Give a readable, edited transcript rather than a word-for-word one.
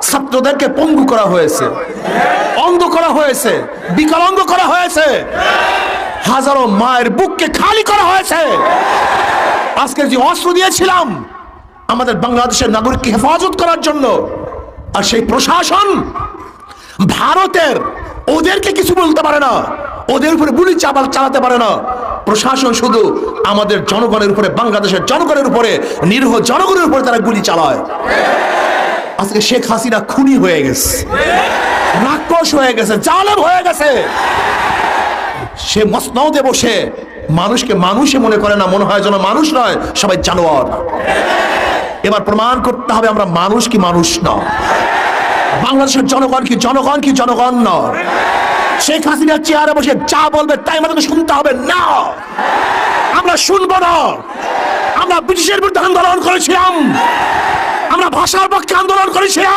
ছাত্রদেরকে পঙ্গু করা হয়েছে, অন্ধ করা হয়েছে, বিকলাঙ্গ করা হয়েছে, হাজারো মায়ের বুককে খালি করা হয়েছে। আজকে যে অস্ত্র দিয়েছিলাম আমাদের বাংলাদেশের নাগরিককে হেফাজত করার জন্য, আর সেই প্রশাসন ভারতের, ওদেরকে কিছু বলতে পারে না, ওদের উপরে গুলি চালাতে পারে না। প্রশাসন শুধু আমাদের জনগণের উপরে, বাংলাদেশের জনগণের উপরে, নিরীহ জনগণের উপরে তারা গুলি চালায়। আজকে শেখ হাসিনা খুনি হয়ে গেছে, রাক্ষস হয়ে গেছে, জালেম হয়ে গেছে। সে মসনদে বসে মানুষকে মানুষে মনে করে না, মনে হয় যেন মানুষ নয়, সবাই জানোয়ার। এবার প্রমাণ করতে হবে আমরা মানুষ কি মানুষ না, বাংলাদেশের জনগণ কি জনগণ কি জনগণ না। শেখ হাসিনা চেয়ারে বসে যা বলবে তাই আমাদেরকে শুনতে হবে না, আমরা শুনবো না। আমরা ব্রিটিশের বিরুদ্ধে আন্দোলন করেছিলাম, আমরা ভাষার পক্ষে আন্দোলন করেছিলাম।